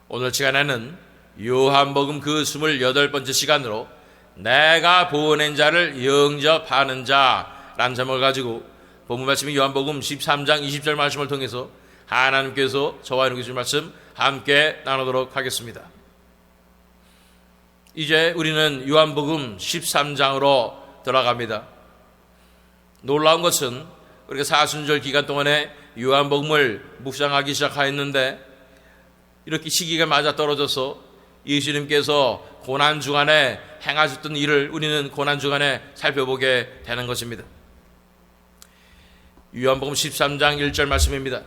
오늘 시간에는 요한복음 그 28번째 시간으로 내가 보낸 자를 영접하는 자라는 제목을 가지고 본문 말씀인 요한복음 13장 20절 말씀을 통해서 하나님께서 저와 이렇게 주신 말씀 함께 나누도록 하겠습니다. 이제 우리는 요한복음 13장으로 들어갑니다. 놀라운 것은 우리가 사순절 기간 동안에 요한복음을 묵상하기 시작하였는데 이렇게 시기가 맞아떨어져서 예수님께서 고난주간에 행하셨던 일을 우리는 고난주간에 살펴보게 되는 것입니다. 요한복음 13장 1절 말씀입니다.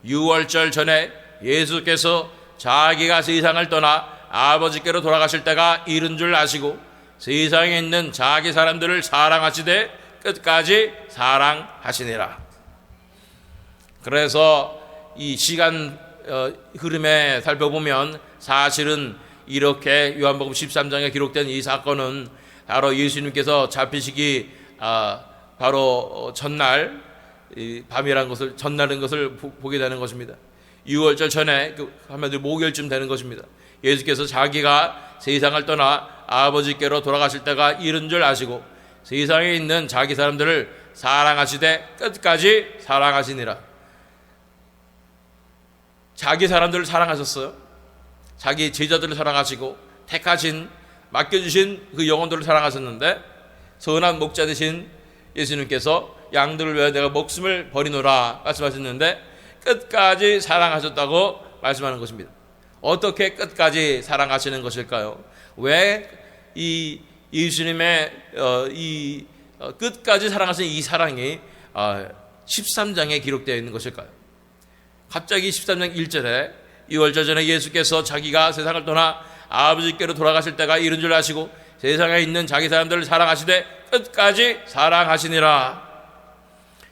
유월절 전에 예수께서 자기가 세상을 떠나 아버지께로 돌아가실 때가 이른 줄 아시고 세상에 있는 자기 사람들을 사랑하시되 끝까지 사랑하시니라. 그래서 이 시간 흐름에 살펴보면 사실은 이렇게 요한복음 13장에 기록된 이 사건은 바로 예수님께서 잡히시기 바로 전날 밤이라는 것을 전날인 것을 보게 되는 것입니다. 6월절 전에 한마디로 목요일쯤 되는 것입니다. 예수께서 자기가 세상을 떠나 아버지께로 돌아가실 때가 이른 줄 아시고 세상에 있는 자기 사람들을 사랑하시되 끝까지 사랑하시니라. 자기 사람들을 사랑하셨어요. 자기 제자들을 사랑하시고 택하신 맡겨주신 그 영혼들을 사랑하셨는데 선한 목자 되신 예수님께서 양들을 위하여 내가 목숨을 버리노라 말씀하셨는데 끝까지 사랑하셨다고 말씀하는 것입니다. 어떻게 끝까지 사랑하시는 것일까요? 왜 이 예수님의 이 끝까지 사랑하시는 이 사랑이 13장에 기록되어 있는 것일까요? 갑자기 13장 1절에 2월절 전에 예수께서 자기가 세상을 떠나 아버지께로 돌아가실 때가 이른 줄 아시고 세상에 있는 자기 사람들을 사랑하시되 끝까지 사랑하시니라.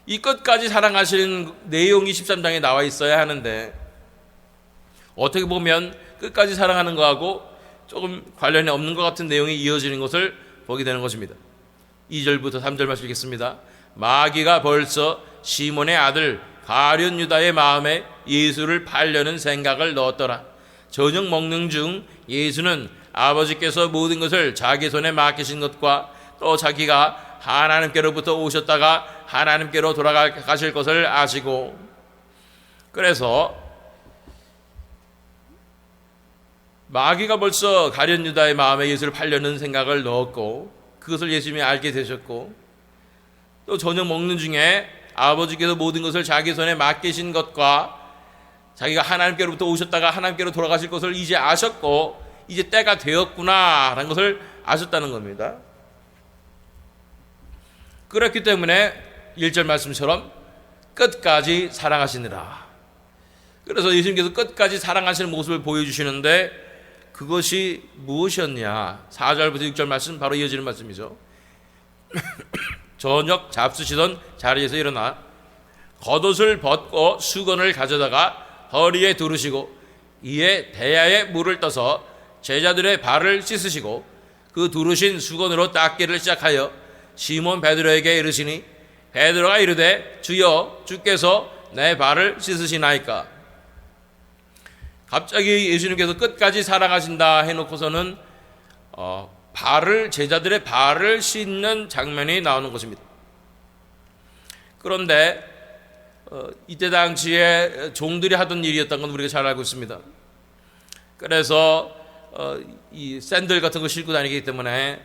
이 끝까지 사랑하시는 내용이 13장에 나와 있어야 하는데 어떻게 보면 끝까지 사랑하는 거하고 조금 관련이 없는 것 같은 내용이 이어지는 것을 보게 되는 것입니다. 2절부터 3절 말씀 읽겠습니다. 마귀가 벌써 시몬의 아들 가룟 유다의 마음에 예수를 팔려는 생각을 넣었더라. 저녁 먹는 중 예수는 아버지께서 모든 것을 자기 손에 맡기신 것과 또 자기가 하나님께로부터 오셨다가 하나님께로 돌아가실 것을 아시고, 그래서 마귀가 벌써 가룟 유다의 마음에 예수를 팔려는 생각을 넣었고 그것을 예수님이 알게 되셨고, 또 저녁 먹는 중에 아버지께서 모든 것을 자기 손에 맡기신 것과 자기가 하나님께로부터 오셨다가 하나님께로 돌아가실 것을 이제 아셨고 이제 때가 되었구나라는 것을 아셨다는 겁니다. 그렇기 때문에 1절 말씀처럼 끝까지 사랑하시느라. 그래서 예수님께서 끝까지 사랑하시는 모습을 보여주시는데 그것이 무엇이었냐? 4절부터 6절 말씀 바로 이어지는 말씀이죠. 저녁 잡수시던 자리에서 일어나 겉옷을 벗고 수건을 가져다가 허리에 두르시고 이에 대야에 물을 떠서 제자들의 발을 씻으시고 그 두르신 수건으로 닦기를 시작하여 시몬 베드로에게 이르시니 베드로가 이르되 주여 주께서 내 발을 씻으시나이까. 갑자기 예수님께서 끝까지 사랑하신다 해놓고서는 제자들의 발을 씻는 장면이 나오는 것입니다. 그런데 이때 당시에 종들이 하던 일이었던 건 우리가 잘 알고 있습니다. 그래서 이 샌들 같은 거 신고 다니기 때문에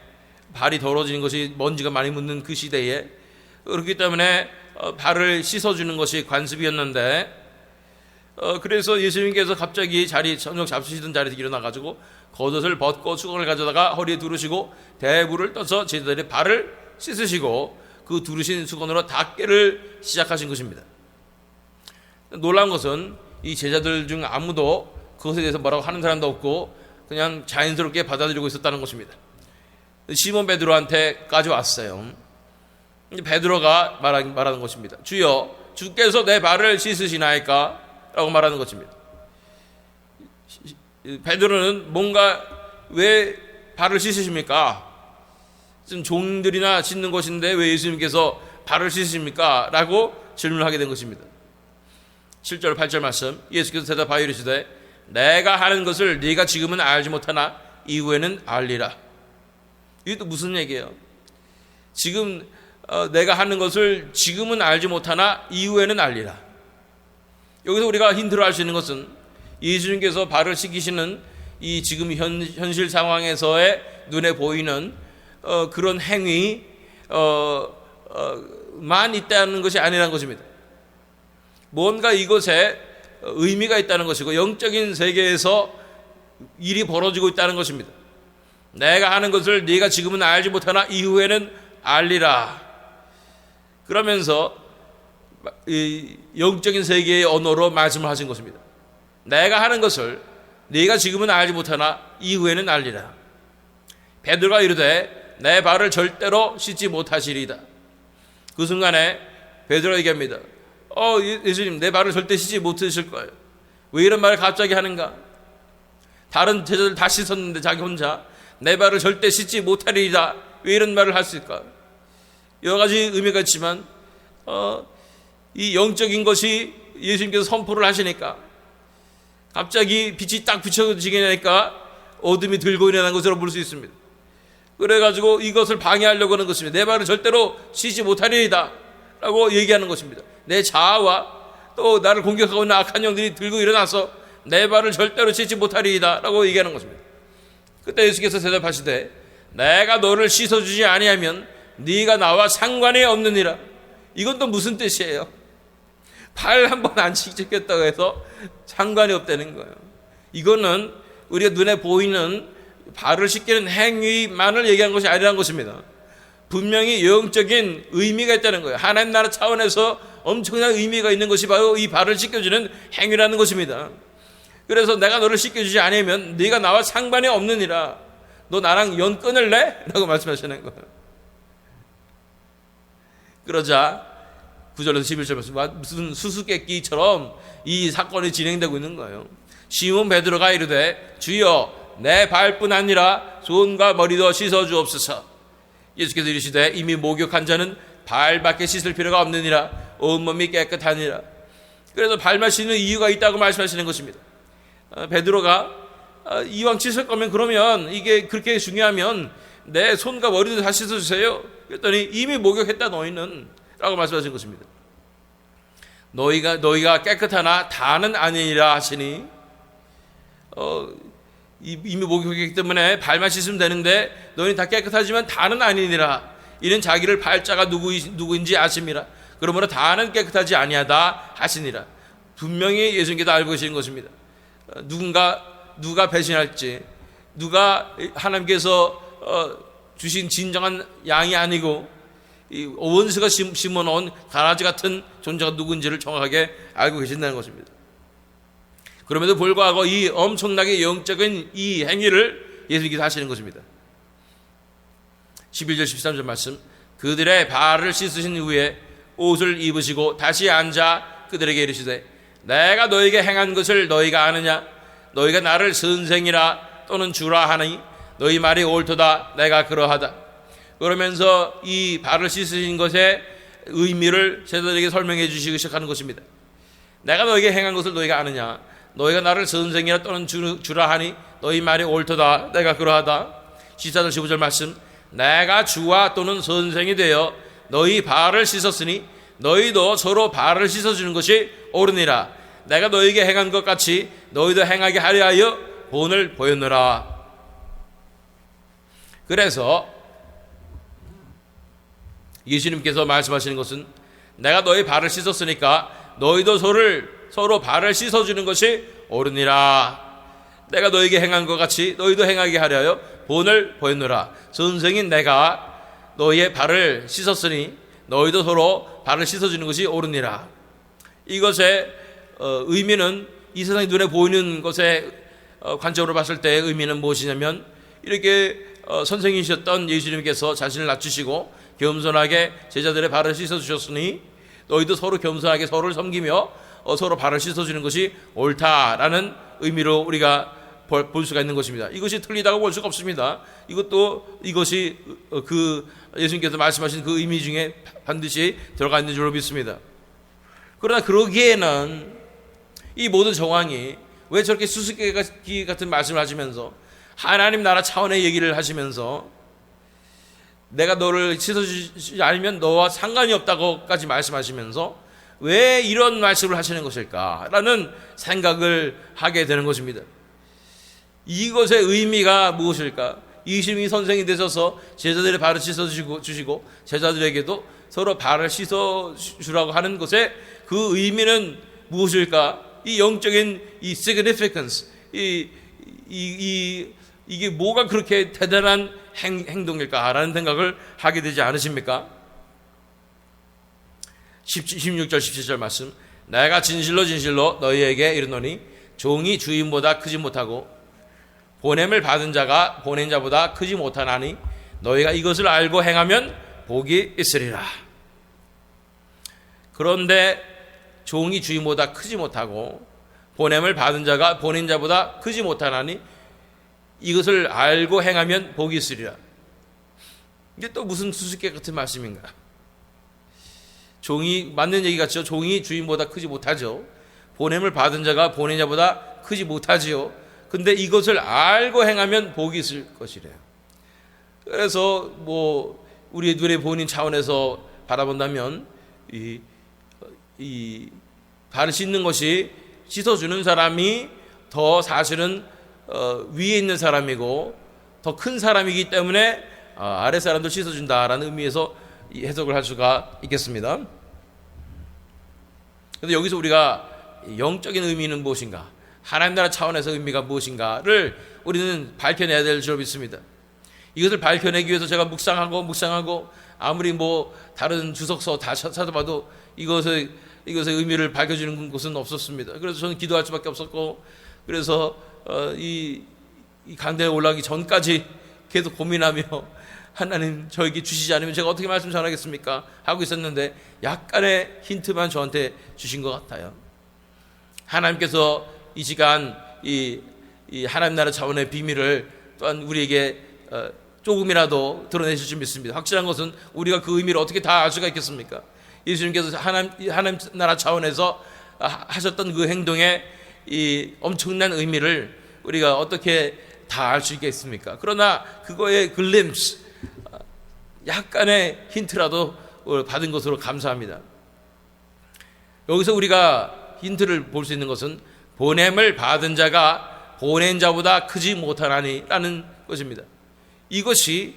발이 더러워지는 것이 먼지가 많이 묻는 그 시대에, 그렇기 때문에 발을 씻어주는 것이 관습이었는데, 그래서 예수님께서 갑자기 저녁 잡수시던 자리에서 일어나가지고 겉옷을 벗고 수건을 가져다가 허리에 두르시고 대물을 떠서 제자들의 발을 씻으시고 그 두르신 수건으로 닦기를 시작하신 것입니다. 놀라운 것은 이 제자들 중 아무도 그것에 대해서 뭐라고 하는 사람도 없고 그냥 자연스럽게 받아들이고 있었다는 것입니다. 시몬 베드로한테까지 왔어요. 베드로가 말하는 것입니다. 주여 주께서 내 발을 씻으시나이까? 라고 말하는 것입니다. 베드로는 뭔가 왜 발을 씻으십니까? 지금 종들이나 씻는 것인데 왜 예수님께서 발을 씻으십니까? 라고 질문을 하게 된 것입니다. 7절 8절 말씀, 예수께서 대답하여 이르시되 내가 하는 것을 네가 지금은 알지 못하나 이후에는 알리라. 이게 또 무슨 얘기예요? 지금 내가 하는 것을 지금은 알지 못하나 이후에는 알리라. 여기서 우리가 힌트를 알 수 있는 것은 예수님께서 발을 씻기시는 이 지금 현실 상황에서의 눈에 보이는 그런 행위 만 있다는 것이 아니라는 것입니다. 뭔가 이것에 의미가 있다는 것이고 영적인 세계에서 일이 벌어지고 있다는 것입니다. 내가 하는 것을 네가 지금은 알지 못하나 이후에는 알리라. 그러면서 이 영적인 세계의 언어로 말씀을 하신 것입니다. 내가 하는 것을 네가 지금은 알지 못하나 이후에는 알리라. 베드로가 이르되 내 발을 절대로 씻지 못하시리이다. 그 순간에 베드로가 얘기합니다. 예수님, 내 발을 절대 씻지 못하실 거예요. 왜 이런 말을 갑자기 하는가? 다른 제자들 다 씻었는데 자기 혼자 내 발을 절대 씻지 못하리이다. 왜 이런 말을 했을까? 여러 가지 의미가 있지만 이 영적인 것이 예수님께서 선포를 하시니까 갑자기 빛이 딱 비춰지게 되니까 어둠이 들고 일어난 것으로 볼 수 있습니다. 그래가지고 이것을 방해하려고 하는 것입니다. 내 발을 절대로 씻지 못하리이다 라고 얘기하는 것입니다. 내 자아와 또 나를 공격하고 있는 악한 영들이 들고 일어나서 내 발을 절대로 씻지 못하리이다 라고 얘기하는 것입니다. 그때 예수께서 대답하시되 내가 너를 씻어주지 아니하면 네가 나와 상관이 없느니라. 이건 또 무슨 뜻이에요? 발 한 번 안 씻겼다고 해서 상관이 없다는 거예요. 이거는 우리가 눈에 보이는 발을 씻기는 행위만을 얘기한 것이 아니라는 것입니다. 분명히 영적인 의미가 있다는 거예요. 하나님 나라 차원에서 엄청난 의미가 있는 것이 바로 이 발을 씻겨주는 행위라는 것입니다. 그래서 내가 너를 씻겨주지 않으면 네가 나와 상관이 없느니라. 너 나랑 연 끊을래? 라고 말씀하시는 거예요. 그러자 9절에서 11절 말씀, 무슨 수수께끼처럼 이 사건이 진행되고 있는 거예요. 시몬 베드로가 이르되 주여 내 발뿐 아니라 손과 머리도 씻어주옵소서. 예수께서 이르시되 이미 목욕한 자는 발밖에 씻을 필요가 없느니라. 온몸이 깨끗하니라. 그래서 발만 씻는 이유가 있다고 말씀하시는 것입니다. 베드로가 이왕 씻을 거면 그러면 이게 그렇게 중요하면 내 손과 머리도 다 씻어주세요. 그랬더니 이미 목욕했다 너희는 라고 말씀하신 것입니다. 너희가 깨끗하나 다는 아니니라 하시니 이미 목욕했기 때문에 발만 씻으면 되는데 너희는 다 깨끗하지만 다는 아니니라. 이는 자기를 발자가 누구인지 아심이라. 그러므로 다는 깨끗하지 아니하다 하시니라. 분명히 예수님께서 알고 계시는 것입니다. 누가 배신할지, 누가 하나님께서 주신 진정한 양이 아니고 이 원수가 심어놓은 가라지 같은 존재가 누군지를 정확하게 알고 계신다는 것입니다. 그럼에도 불구하고 이 엄청나게 영적인 이 행위를 예수님께서 하시는 것입니다. 11절 13절 말씀, 그들의 발을 씻으신 후에 옷을 입으시고 다시 앉아 그들에게 이르시되 내가 너에게 행한 것을 너희가 아느냐? 너희가 나를 선생이라 또는 주라 하니 너희 말이 옳도다. 내가 그러하다. 그러면서 이 발을 씻으신 것의 의미를 제자들에게 설명해 주시기 시작하는 것입니다. 내가 너에게 행한 것을 너희가 아느냐? 너희가 나를 선생이라 또는 주라 하니 너희 말이 옳도다. 내가 그러하다. 14절 15절 말씀, 내가 주와 또는 선생이 되어 너희 발을 씻었으니 너희도 서로 발을 씻어주는 것이 옳으니라. 내가 너희에게 행한 것 같이 너희도 행하게 하려 하여 본을 보였노라. 그래서 예수님께서 말씀하시는 것은 내가 너희 발을 씻었으니까 너희도 서로 발을 씻어주는 것이 옳으니라. 내가 너희에게 행한 것 같이 너희도 행하게 하려 하여 본을 보였노라. 선생인 내가 너희의 발을 씻었으니 너희도 서로 발을 씻어주는 것이 옳으니라. 이것의 의미는 이 세상이 눈에 보이는 것의 관점으로 봤을 때의 의미는 무엇이냐면 이렇게 선생이셨던 예수님께서 자신을 낮추시고 겸손하게 제자들의 발을 씻어주셨으니 너희도 서로 겸손하게 서로를 섬기며 서로 발을 씻어주는 것이 옳다라는 의미로 우리가 볼 수가 있는 것입니다. 이것이 틀리다고 볼 수가 없습니다. 이것이 그 예수님께서 말씀하신 그 의미 중에 반드시 들어가 있는 줄로 믿습니다. 그러나 그러기에는 이 모든 정황이 왜 저렇게 수수께끼 같은 말씀을 하시면서 하나님 나라 차원의 얘기를 하시면서 내가 너를 씻어주지 않으면 너와 상관이 없다고까지 말씀하시면서 왜 이런 말씀을 하시는 것일까라는 생각을 하게 되는 것입니다. 이것의 의미가 무엇일까? 이심이 선생이 되셔서 제자들의 발을 씻어주시고 제자들에게도 서로 발을 씻어주라고 하는 것의 그 의미는 무엇일까? 이 영적인 이 significance, 이게 뭐가 그렇게 대단한 행동일까라는 생각을 하게 되지 않으십니까? 16절 17절 말씀, 내가 진실로 진실로 너희에게 이르노니 종이 주인보다 크지 못하고 보냄을 받은 자가 보낸 자보다 크지 못하나니 너희가 이것을 알고 행하면 복이 있으리라. 그런데 종이 주인보다 크지 못하고 보냄을 받은 자가 보낸 자보다 크지 못하나니 이것을 알고 행하면 복이 있으리라. 이게 또 무슨 수수께끼 같은 말씀인가? 종이 맞는 얘기 같죠. 종이 주인보다 크지 못하죠. 보냄을 받은 자가 보낸 자보다 크지 못하지요. 근데 이것을 알고 행하면 복이 있을 것이래요. 그래서 뭐 우리 눈에 보이는 차원에서 바라본다면 이 발을 씻는 것이 씻어주는 사람이 더 사실은 위에 있는 사람이고 더 큰 사람이기 때문에 아래 사람도 씻어준다라는 의미에서 해석을 할 수가 있겠습니다. 그런데 여기서 우리가 영적인 의미는 무엇인가, 하나님 나라 차원에서 의미가 무엇인가를 우리는 밝혀내야 될 줄 믿습니다. 이것을 밝혀내기 위해서 제가 묵상하고 아무리 뭐 다른 주석서 다 찾아봐도 이것의 의미를 밝혀주는 것은 없었습니다. 그래서 저는 기도할 수밖에 없었고, 그래서 이 강대에 올라가기 전까지 계속 고민하며 하나님 저에게 주시지 않으면 제가 어떻게 말씀 전하겠습니까? 하고 있었는데 약간의 힌트만 저한테 주신 것 같아요. 하나님께서 이 시간 이 하나님 나라 차원의 비밀을 또한 우리에게 조금이라도 드러내실 줄 믿습니다. 확실한 것은 우리가 그 의미를 어떻게 다 알 수가 있겠습니까? 예수님께서 하나님 나라 차원에서 하셨던 그 행동의 이 엄청난 의미를 우리가 어떻게 다 알 수 있겠습니까? 그러나 그거의 글림스, 약간의 힌트라도 받은 것으로 감사합니다. 여기서 우리가 힌트를 볼 수 있는 것은 보냄을 받은 자가 보낸 자보다 크지 못하나니 라는 것입니다. 이것이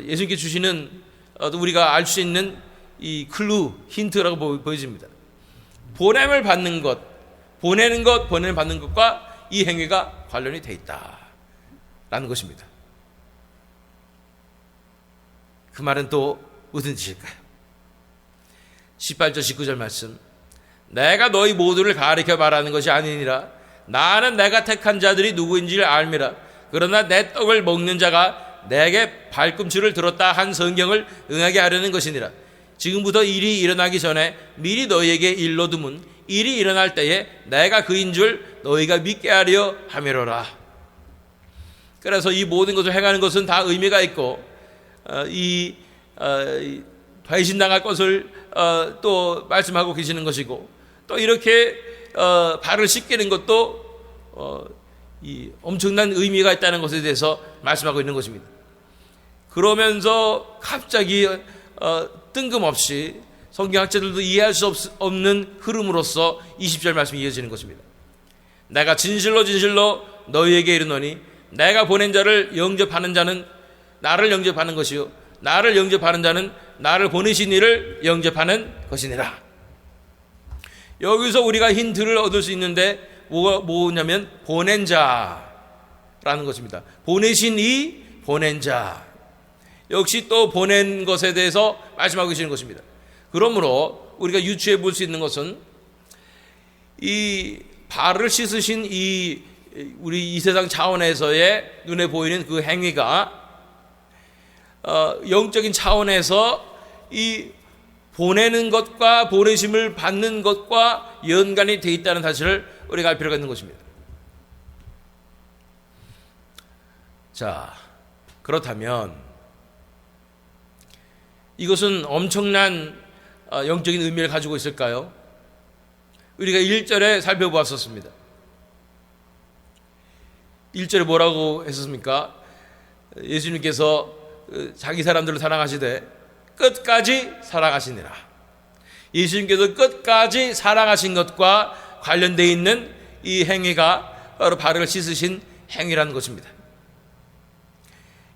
예수님께 주시는 우리가 알 수 있는 이 클루, 힌트라고 보여집니다. 보냄을 받는 것, 보내는 것, 보냄을 받는 것과 이 행위가 관련이 돼 있다라는 것입니다. 그 말은 또 무슨 뜻일까요? 18절 19절 말씀, 내가 너희 모두를 가리켜 말하는 것이 아니니라. 나는 내가 택한 자들이 누구인지를 알미라. 그러나 내 떡을 먹는 자가 내게 발꿈치를 들었다 한 성경을 응하게 하려는 것이니라. 지금부터 일이 일어나기 전에 미리 너희에게 일러두면 일이 일어날 때에 내가 그인 줄 너희가 믿게 하려 함이로라. 그래서 이 모든 것을 행하는 것은 다 의미가 있고, 배신당할 것을 또 말씀하고 계시는 것이고, 또 이렇게 발을 씻기는 것도 이 엄청난 의미가 있다는 것에 대해서 말씀하고 있는 것입니다. 그러면서 갑자기 뜬금없이 성경학자들도 이해할 수 없는 흐름으로서 20절 말씀이 이어지는 것입니다. 내가 진실로 진실로 너희에게 이르노니 내가 보낸 자를 영접하는 자는 나를 영접하는 것이요 나를 영접하는 자는 나를 보내신 이를 영접하는 것이니라. 여기서 우리가 힌트를 얻을 수 있는데 뭐냐면 보낸 자라는 것입니다. 보내신 이, 보낸 자. 역시 또 보낸 것에 대해서 말씀하고 계시는 것입니다. 그러므로 우리가 유추해 볼 수 있는 것은 이 발을 씻으신 우리 이 세상 차원에서의 눈에 보이는 그 행위가 영적인 차원에서 이 보내는 것과 보내심을 받는 것과 연관이 되어 있다는 사실을 우리가 알 필요가 있는 것입니다. 자, 그렇다면 이것은 엄청난 영적인 의미를 가지고 있을까요? 우리가 1절에 살펴보았었습니다. 1절에 뭐라고 했었습니까? 예수님께서 자기 사람들을 사랑하시되 끝까지 사랑하시니라. 예수님께서 끝까지 사랑하신 것과 관련되어 있는 이 행위가 바로 발을 씻으신 행위라는 것입니다.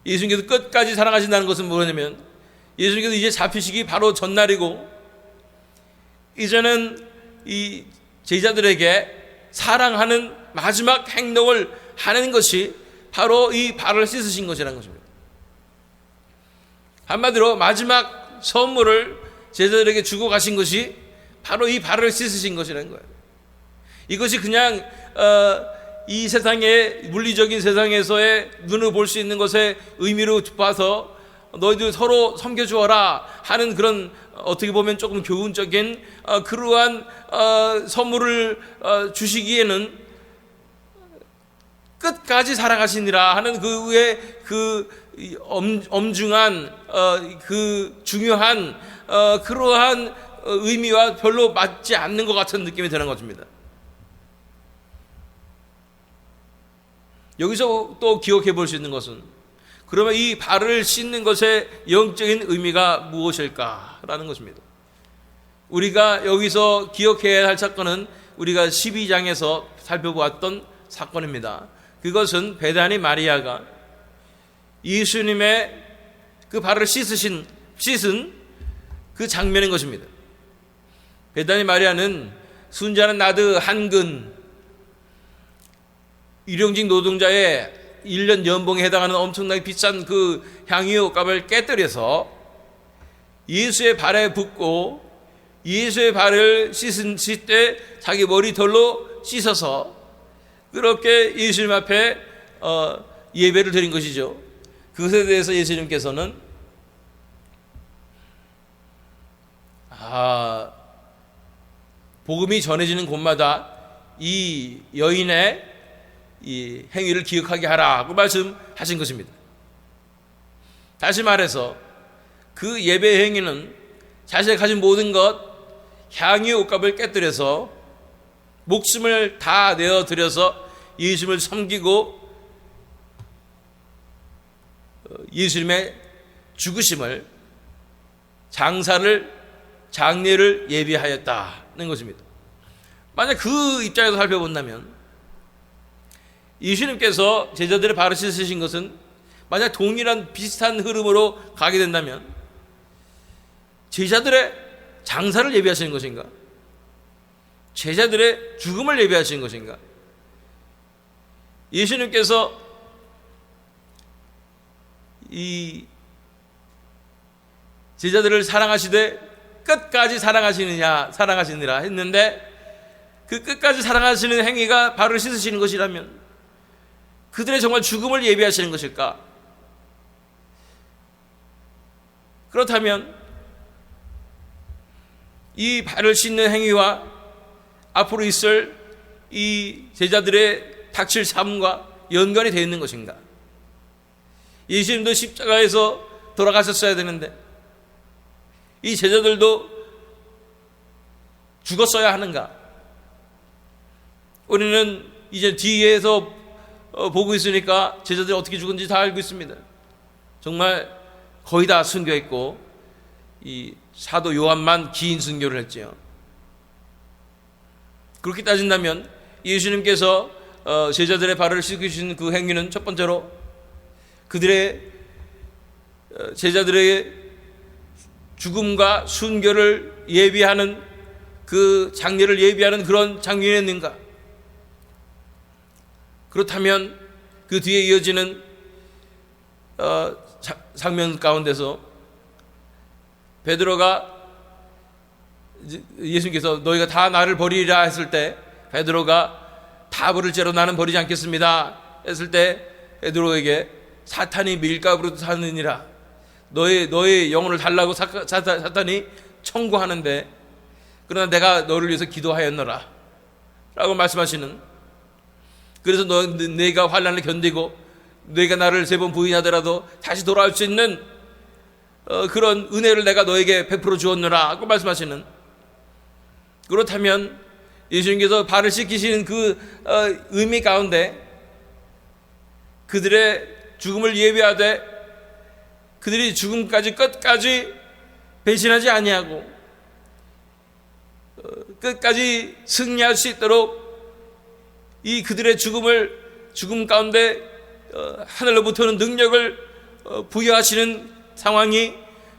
예수님께서 끝까지 사랑하신다는 것은 뭐냐면, 예수님께서 이제 잡히시기 바로 전날이고, 이제는 이 제자들에게 사랑하는 마지막 행동을 하는 것이 바로 이 발을 씻으신 것이라는 것입니다. 한마디로 마지막 선물을 제자들에게 주고 가신 것이 바로 이 발을 씻으신 것이라는 거예요. 이것이 그냥 이 세상의 물리적인 세상에서의 눈으로 볼 수 있는 것의 의미로 봐서 너희들 서로 섬겨주어라 하는 그런 어떻게 보면 조금 교훈적인 그러한 선물을 주시기에는 끝까지 사랑하시니라 하는 그 엄중한 그 중요한 그러한 의미와 별로 맞지 않는 것 같은 느낌이 드는 것입니다. 여기서 또 기억해 볼 수 있는 것은, 그러면 이 발을 씻는 것의 영적인 의미가 무엇일까라는 것입니다. 우리가 여기서 기억해야 할 사건은 우리가 12장에서 살펴보았던 사건입니다. 그것은 베다니 마리아가 예수님의 그 발을 씻은 그 장면인 것입니다. 베다니 마리아는 순자는 나드 한근, 일용직 노동자의 1년 연봉에 해당하는 엄청나게 비싼 그 향유 값을 깨뜨려서 예수의 발에 붓고 예수의 발을 씻을 때 자기 머리털로 씻어서 그렇게 예수님 앞에 예배를 드린 것이죠. 그것에 대해서 예수님께서는 복음이 전해지는 곳마다 이 여인의 이 행위를 기억하게 하라고 말씀하신 것입니다. 다시 말해서 그 예배 행위는 자신이 가진 모든 것, 향유 옷값을 깨뜨려서 목숨을 다 내어드려서 예수님을 섬기고 예수님의 죽으심을, 장례를 예비하였다는 것입니다. 만약 그 입장에서 살펴본다면 예수님께서 제자들의 발을 씻으신 것은 만약 동일한 비슷한 흐름으로 가게 된다면 제자들의 장사를 예비하시는 것인가? 제자들의 죽음을 예비하시는 것인가? 예수님께서 이 제자들을 사랑하시되 끝까지 사랑하시니라 했는데, 그 끝까지 사랑하시는 행위가 발을 씻으시는 것이라면 그들의 정말 죽음을 예비하시는 것일까? 그렇다면 이 발을 씻는 행위와 앞으로 있을 이 제자들의 닥칠 삶과 연관이 되어 있는 것인가? 예수님도 십자가에서 돌아가셨어야 되는데 이 제자들도 죽었어야 하는가? 우리는 이제 뒤에서 보고 있으니까 제자들이 어떻게 죽은지 다 알고 있습니다. 정말 거의 다 순교했고 이 사도 요한만 긴 순교를 했지요. 그렇게 따진다면 예수님께서 제자들의 발을 씻으신 그 행위는 첫 번째로 제자들의 죽음과 순교를 예비하는 그 장례를 예비하는 그런 장면이었는가? 그렇다면 그 뒤에 이어지는 장면 가운데서 베드로가 예수님께서 너희가 다 나를 버리리라 했을 때 베드로가 다 버릴지라도 나는 버리지 않겠습니다 했을 때 베드로에게 사탄이 밀가부로 사느니라, 너의 영혼을 달라고 사탄이 청구하는데 그러나 내가 너를 위해서 기도하였노라 라고 말씀하시는, 그래서 내가 환난을 견디고 내가 나를 3번 부인하더라도 다시 돌아올 수 있는 그런 은혜를 내가 너에게 베풀어 주었노라 고 말씀하시는, 그렇다면 예수님께서 발을 씻기시는 그 의미 가운데 그들의 죽음을 예비하되 그들이 죽음까지 끝까지 배신하지 아니하고 끝까지 승리할 수 있도록 이 그들의 죽음 가운데 하늘로부터 오는 능력을 부여하시는 상황이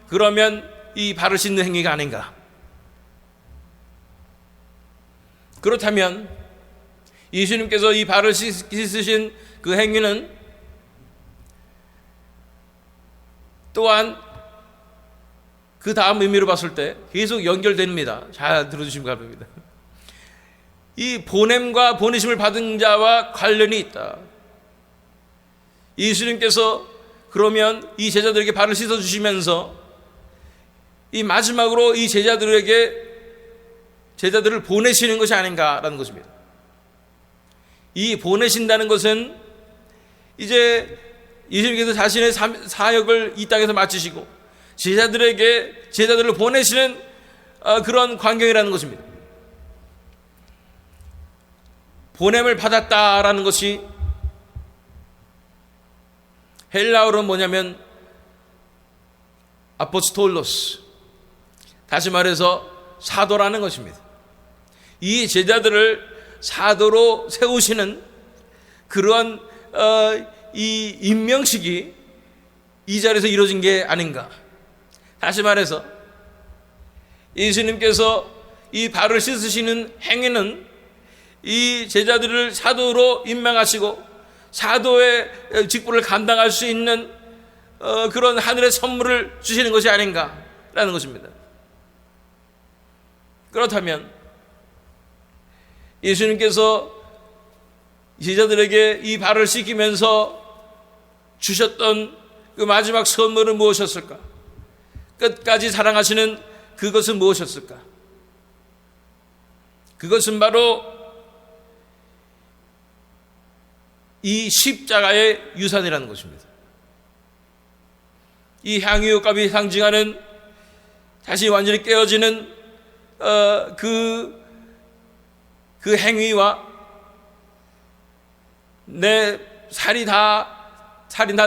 그러면 이 발을 씻는 행위가 아닌가. 그렇다면 예수님께서 이 발을 씻으신 그 행위는 또한 그 다음 의미로 봤을 때 계속 연결됩니다. 잘 들어주시면 감사합니다. 이 보냄과 보내심을 받은 자와 관련이 있다. 예수님께서 그러면 이 제자들에게 발을 씻어주시면서 이 마지막으로 이 제자들을 보내시는 것이 아닌가라는 것입니다. 이 보내신다는 것은 이제 예수님께서 자신의 사역을 이 땅에서 마치시고 제자들을 보내시는 그런 광경이라는 것입니다. 보냄을 받았다라는 것이 헬라어로 뭐냐면 아포스톨로스, 다시 말해서 사도라는 것입니다. 이 제자들을 사도로 세우시는 그러한 이 임명식이 이 자리에서 이루어진 게 아닌가. 다시 말해서 예수님께서 이 발을 씻으시는 행위는 이 제자들을 사도로 임명하시고 사도의 직분을 감당할 수 있는 그런 하늘의 선물을 주시는 것이 아닌가라는 것입니다. 그렇다면 예수님께서 제자들에게 이 발을 씻기면서 주셨던 그 마지막 선물은 무엇이었을까? 끝까지 사랑하시는 그것은 무엇이었을까? 그것은 바로 이 십자가의 유산이라는 것입니다. 이 향유값이 상징하는 다시 완전히 깨어지는 그 행위와 내 살이 다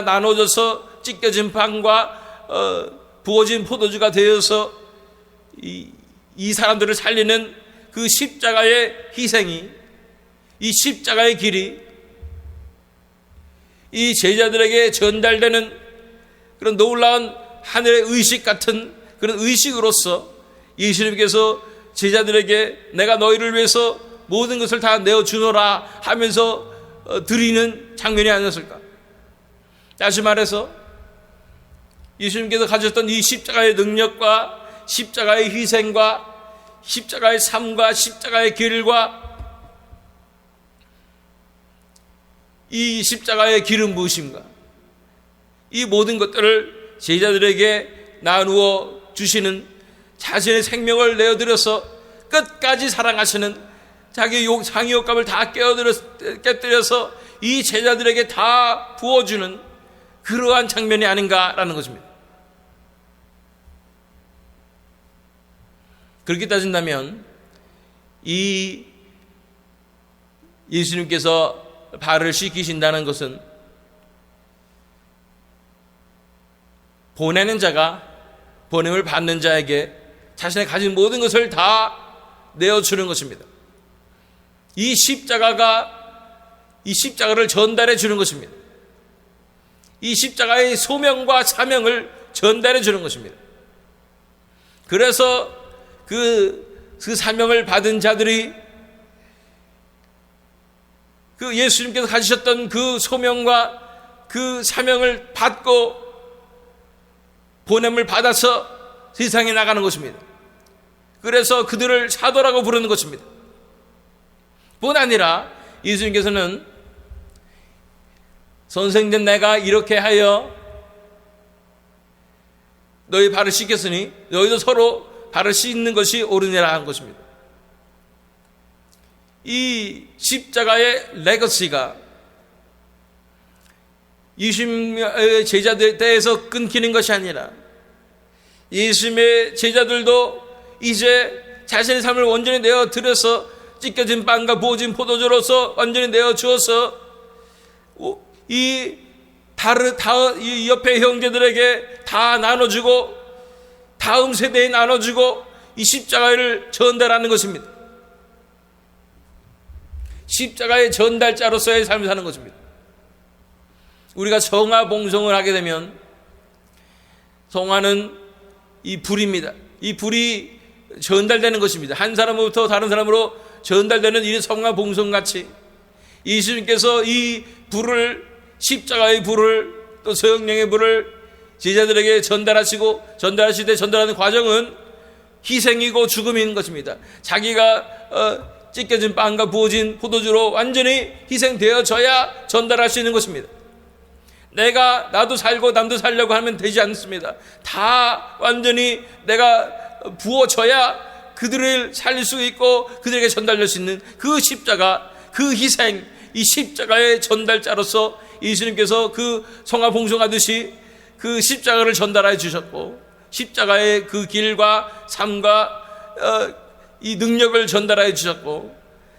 나눠져서 찢겨진 빵과 부어진 포도주가 되어서 이 사람들을 살리는 그 십자가의 희생이, 이 십자가의 길이 이 제자들에게 전달되는 그런 놀라운 하늘의 의식 같은 그런 의식으로서 예수님께서 제자들에게 내가 너희를 위해서 모든 것을 다 내어주노라 하면서 드리는 장면이 아니었을까? 다시 말해서 예수님께서 가졌던 이 십자가의 능력과 십자가의 희생과 십자가의 삶과 십자가의 길과 이 십자가의 길은 무엇인가? 이 모든 것들을 제자들에게 나누어 주시는, 자신의 생명을 내어드려서 끝까지 사랑하시는, 자기 상의욕감을 다 깨뜨려서 이 제자들에게 다 부어주는 그러한 장면이 아닌가라는 것입니다. 그렇게 따진다면 이 예수님께서 발을 씻기신다는 것은 보내는 자가 보냄을 받는 자에게 자신의 가진 모든 것을 다 내어주는 것입니다. 이 십자가를 전달해 주는 것입니다. 이 십자가의 소명과 사명을 전달해 주는 것입니다. 그래서 그 사명을 받은 자들이 그 예수님께서 가지셨던 그 소명과 그 사명을 받고 보냄을 받아서 세상에 나가는 것입니다. 그래서 그들을 사도라고 부르는 것입니다. 뿐 아니라 예수님께서는 선생된 내가 이렇게 하여 너희 발을 씻겼으니 너희도 서로 발을 씻는 것이 옳으니라 한 것입니다. 이 십자가의 레거시가 예수님의 제자들 때에서 끊기는 것이 아니라 예수님의 제자들도 이제 자신의 삶을 온전히 내어드려서 찢겨진 빵과 부어진 포도주로서 완전히 내어 주어서 이 옆에 형제들에게 다 나눠주고 다음 세대에 나눠주고 이 십자가를 전달하는 것입니다. 십자가의 전달자로서의 삶을 사는 것입니다. 우리가 성화봉송을 하게 되면, 성화는 이 불입니다. 이 불이 전달되는 것입니다. 한 사람으로부터 다른 사람으로 전달되는 이 성화봉송같이 예수님께서 이 불을, 십자가의 불을, 또 성령의 불을 제자들에게 전달하시고, 전달하실 때 전달하는 과정은 희생이고 죽음인 것입니다. 자기가 찢겨진 빵과 부어진 포도주로 완전히 희생되어져야 전달할 수 있는 것입니다. 나도 살고 남도 살려고 하면 되지 않습니다. 다 완전히 내가 부어져야 그들을 살릴 수 있고 그들에게 전달될 수 있는 그 십자가, 그 희생, 이 십자가의 전달자로서 예수님께서 그 성화봉송하듯이 그 십자가를 전달해 주셨고, 십자가의 그 길과 삶과 이 능력을 전달해 주셨고,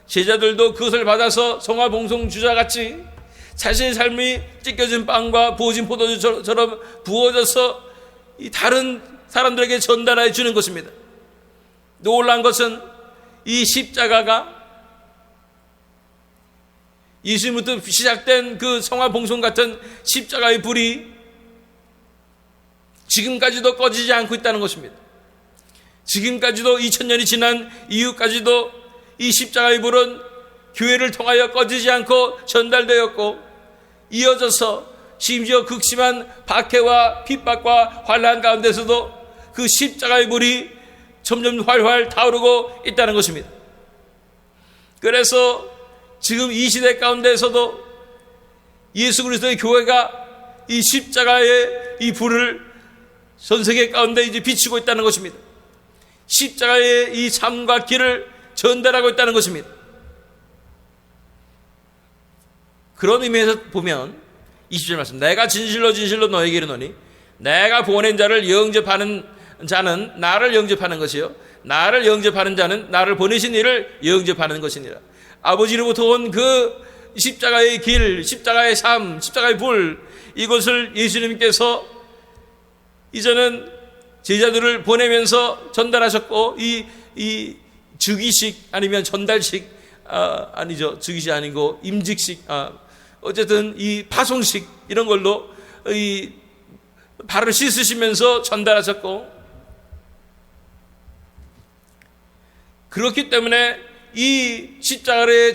제자들도 그것을 받아서 성화봉송 주자같이 자신의 삶이 찢겨진 빵과 부어진 포도주처럼 부어져서 이 다른 사람들에게 전달해 주는 것입니다. 놀라운 것은 이 십자가가 예수님부터 시작된 그 성화봉송 같은 십자가의 불이 지금까지도 꺼지지 않고 있다는 것입니다. 지금까지도 2000년이 지난 이후까지도 이 십자가의 불은 교회를 통하여 꺼지지 않고 전달되었고, 이어져서 심지어 극심한 박해와 핍박과 환난 가운데서도 그 십자가의 불이 점점 활활 타오르고 있다는 것입니다. 그래서 지금 이 시대 가운데서도 예수 그리스도의 교회가 이 십자가의 이 불을 전 세계 가운데 이제 비추고 있다는 것입니다. 십자가의 이 삶과 길을 전달하고 있다는 것입니다. 그런 의미에서 보면 20절 말씀, 내가 진실로 진실로 너에게 이르노니 내가 보낸 자를 영접하는 자는 나를 영접하는 것이요 나를 영접하는 자는 나를 보내신 이를 영접하는 것이니라. 아버지로부터 온 그 십자가의 길, 십자가의 삶, 십자가의 불, 이것을 예수님께서 이제는 제자들을 보내면서 전달하셨고, 이 즉위식 아니면 전달식, 아니죠, 즉위식 아니고 임직식, 어쨌든 이 파송식, 이런 걸로 이 발을 씻으시면서 전달하셨고, 그렇기 때문에 이 십자가를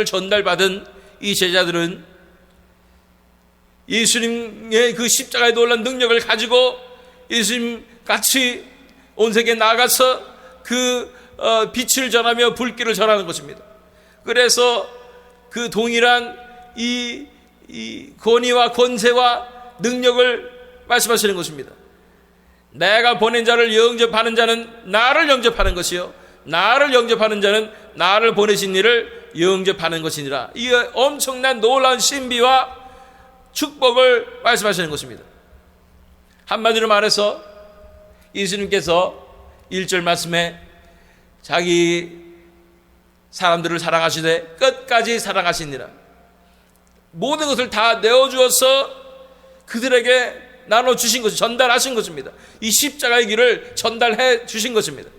전달받은 이 제자들은 예수님의 그 십자가에 놀란 능력을 가지고 예수님 같이 온 세계에 나가서 그 빛을 전하며 불길을 전하는 것입니다. 그래서 그 동일한 이 권위와 권세와 능력을 말씀하시는 것입니다. 내가 보낸 자를 영접하는 자는 나를 영접하는 것이요 나를 영접하는 자는 나를 보내신 이를 영접하는 것이니라. 이 엄청난 놀라운 신비와 축복을 말씀하시는 것입니다. 한마디로 말해서 예수님께서 1절 말씀에 자기 사람들을 사랑하시되 끝까지 사랑하시니라. 모든 것을 다 내어주어서 그들에게 나눠주신 것이, 전달하신 것입니다. 이 십자가의 길을 전달해 주신 것입니다.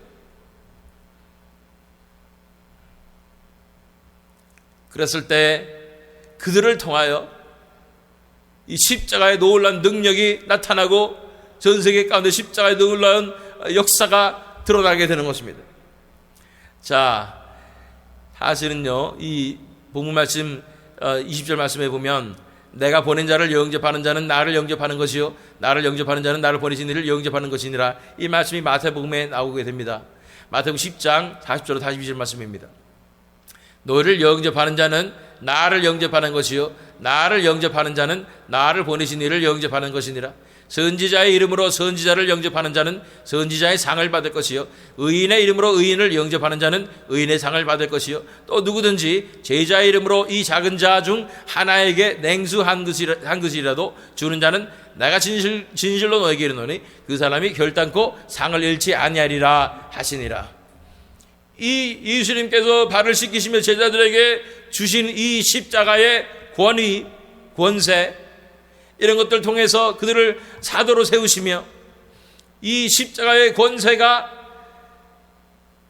그랬을 때 그들을 통하여 이 십자가의 놀라운 능력이 나타나고 전 세계 가운데 십자가의 놀라운 역사가 드러나게 되는 것입니다. 자, 사실은요, 이 본문 말씀 20절 말씀에 보면 내가 보낸 자를 영접하는 자는 나를 영접하는 것이요 나를 영접하는 자는 나를 보내신 이를 영접하는 것이니라. 이 말씀이 마태복음에 나오게 됩니다. 마태복음 10장 40절로 42절 말씀입니다. 너를 영접하는 자는 나를 영접하는 것이요 나를 영접하는 자는 나를 보내신 이를 영접하는 것이니라. 선지자의 이름으로 선지자를 영접하는 자는 선지자의 상을 받을 것이요 의인의 이름으로 의인을 영접하는 자는 의인의 상을 받을 것이요 또 누구든지 제자의 이름으로 이 작은 자 중 하나에게 냉수 한 그릇이라도 주는 자는 내가 진실로 너에게 이르노니 그 사람이 결단코 상을 잃지 아니하리라 하시니라. 이 예수님께서 발을 씻기시며 제자들에게 주신 이 십자가의 권위, 권세, 이런 것들을 통해서 그들을 사도로 세우시며, 이 십자가의 권세가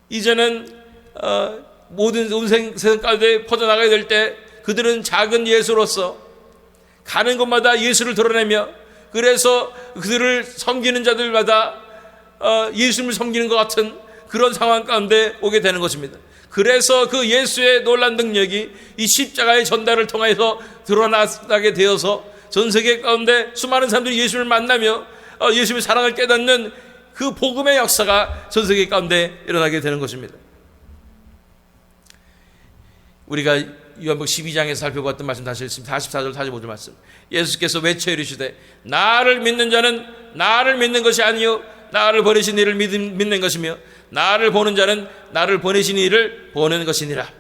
이제는 모든 온 세상 가운데 퍼져나가야 될 때 그들은 작은 예수로서 가는 곳마다 예수를 드러내며, 그래서 그들을 섬기는 자들마다 예수님을 섬기는 것 같은 그런 상황 가운데 오게 되는 것입니다. 그래서 그 예수의 놀라운 능력이 이 십자가의 전달을 통해서 드러나게 되어서 전 세계 가운데 수많은 사람들이 예수님을 만나며 예수님의 사랑을 깨닫는 그 복음의 역사가 전 세계 가운데 일어나게 되는 것입니다. 우리가 요한복음 12장에서 살펴봤던 말씀 다시 읽습니다. 44절 45절 말씀. 예수께서 외쳐 이르시되 나를 믿는 자는 나를 믿는 것이 아니요 나를 보내신 이를 믿는 것이며 나를 보는 자는 나를 보내신 이를 보는 것이니라.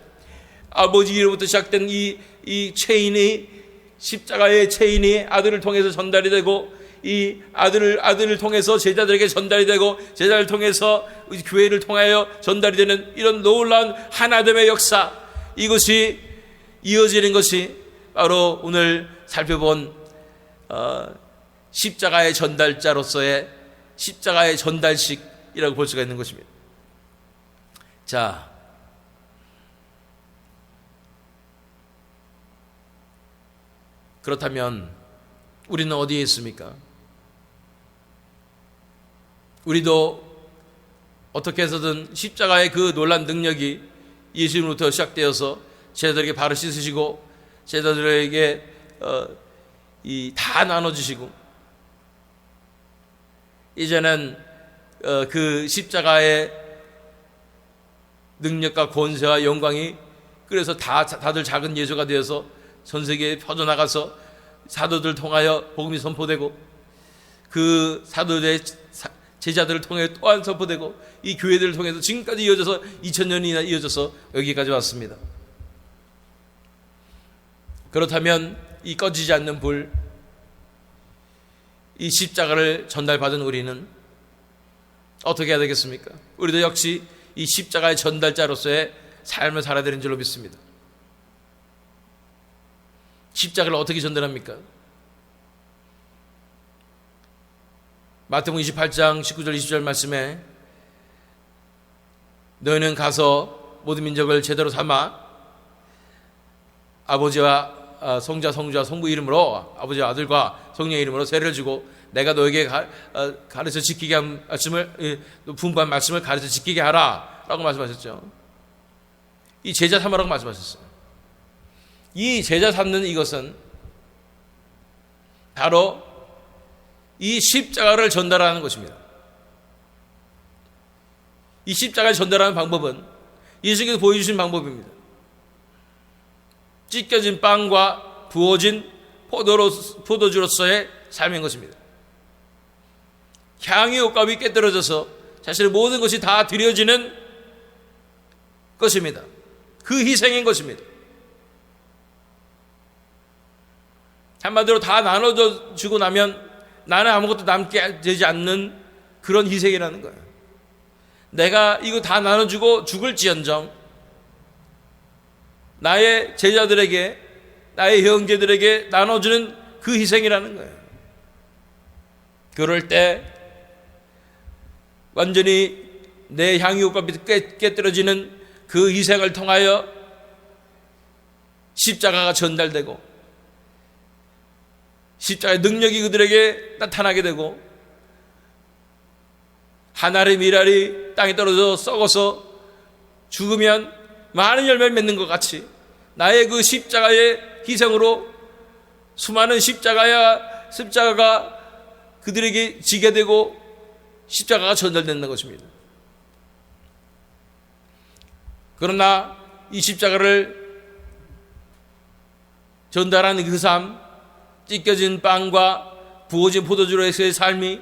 아버지로부터 시작된 이 체인이, 십자가의 체인이 아들을 통해서 전달이 되고, 이 아들을 통해서 제자들에게 전달이 되고, 제자를 통해서 교회를 통하여 전달이 되는 이런 놀라운 하나됨의 역사, 이것이 이어지는 것이 바로 오늘 살펴본 십자가의 전달자로서의 십자가의 전달식이라고 볼 수가 있는 것입니다. 자, 그렇다면 우리는 어디에 있습니까? 우리도 어떻게 해서든 십자가의 그 놀란 능력이 예수님으로부터 시작되어서 제자들에게 발을 씻으시고 제자들에게 다 나눠주시고, 이제는 그 십자가의 능력과 권세와 영광이 그래서 다들 작은 예수가 되어서 전 세계에 퍼져나가서 사도들 통하여 복음이 선포되고, 그 사도들의 제자들을 통해 또한 선포되고, 이 교회들을 통해서 지금까지 이어져서 2000년이나 이어져서 여기까지 왔습니다. 그렇다면 이 꺼지지 않는 불, 이 십자가를 전달받은 우리는 어떻게 해야 되겠습니까? 우리도 역시 이 십자가의 전달자로서의 삶을 살아야 되는 줄로 믿습니다. 십자가를 어떻게 전달합니까? 마태복음 28장 19절 20절 말씀에 너희는 가서 모든 민족을 제대로 삼아 아버지와 성자 성주와 성부 이름으로, 아버지와 아들과 성령의 이름으로 세례를 주고 내가 너에게 가르쳐 지키게 한 말씀을, 분부한 말씀을 가르쳐 지키게 하라 라고 말씀하셨죠. 이 제자 삼으라고 말씀하셨어요. 이 제자 삼는 이것은 바로 이 십자가를 전달하는 것입니다. 이 십자가를 전달하는 방법은 예수님께서 보여주신 방법입니다. 찢겨진 빵과 부어진 포도주로서의 삶인 것입니다. 향유 옷값이 깨떨어져서 자신의 모든 것이 다 드려지는 것입니다. 그 희생인 것입니다. 한마디로 다 나눠져 주고 나면 나는 아무것도 남게 되지 않는 그런 희생이라는 거예요. 내가 이거 다 나눠주고 죽을지언정 나의 제자들에게, 나의 형제들에게 나눠주는 그 희생이라는 거예요. 그럴 때 완전히 내 향유가 깨뜨려지는 그 희생을 통하여 십자가가 전달되고 십자가의 능력이 그들에게 나타나게 되고, 한 알의 밀알이 땅에 떨어져 썩어서 죽으면 많은 열매를 맺는 것 같이 나의 그 십자가의 희생으로 수많은 십자가가 그들에게 지게 되고 십자가가 전달되는 것입니다. 그러나 이 십자가를 전달하는 그 삶, 찢겨진 빵과 부어진 포도주로서의 삶이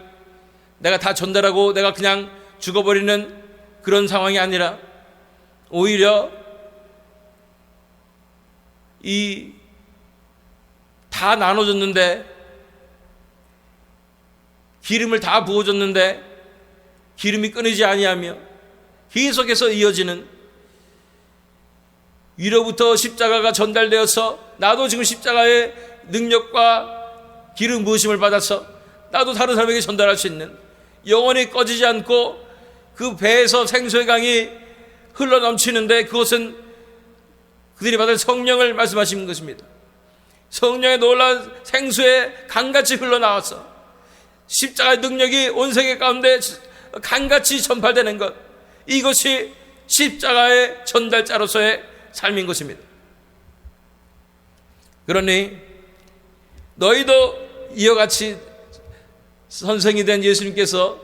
내가 다 전달하고 내가 그냥 죽어버리는 그런 상황이 아니라, 오히려 이 다 나눠줬는데, 기름을 다 부어줬는데 기름이 끊이지 아니하며 계속해서 이어지는 위로부터 십자가가 전달되어서 나도 지금 십자가의 능력과 기름 부으심을 받아서 나도 다른 사람에게 전달할 수 있는, 영원히 꺼지지 않고 그 배에서 생수의 강이 흘러넘치는데 그것은 그들이 받을 성령을 말씀하시는 것입니다. 성령의 놀라운 생수의 강같이 흘러나와서 십자가의 능력이 온 세계 가운데 강같이 전파되는 것, 이것이 십자가의 전달자로서의 삶인 것입니다. 그러니 너희도 이와 같이 선생이 된 예수님께서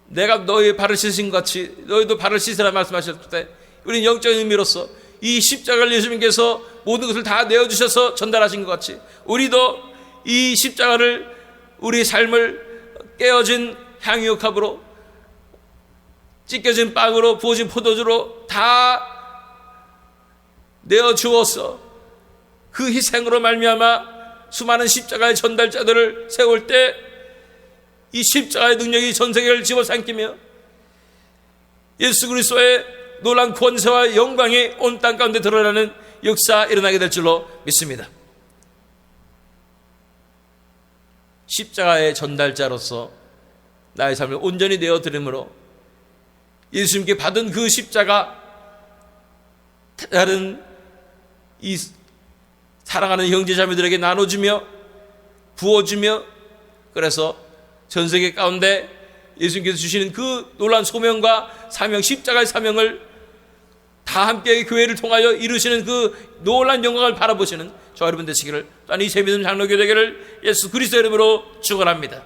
내가 너희 발을 씻은 것 같이 너희도 발을 씻으라 말씀하셨을 때, 우리는 영적인 의미로서 이 십자가를 예수님께서 모든 것을 다 내어주셔서 전달하신 것 같이 우리도 이 십자가를 우리 삶을 깨어진 향유옥합으로, 찢겨진 빵으로, 부어진 포도주로 다 내어주어서 그 희생으로 말미암아 수많은 십자가의 전달자들을 세울 때 이 십자가의 능력이 전 세계를 집어삼키며 예수 그리스도의 놀라운 권세와 영광이 온 땅 가운데 드러나는 역사 일어나게 될 줄로 믿습니다. 십자가의 전달자로서 나의 삶을 온전히 내어드림으로 예수님께 받은 그 십자가, 다른 이 사랑하는 형제자매들에게 나눠주며 부어주며, 그래서 전 세계 가운데 예수님께서 주시는 그 놀라운 소명과 사명, 십자가의 사명을 다 함께 교회를 통하여 이루시는 그 놀라운 영광을 바라보시는 저와 여러분 되시기를, 또한 이 재미있는 장로교 되기를 예수 그리스도의 이름으로 축원합니다.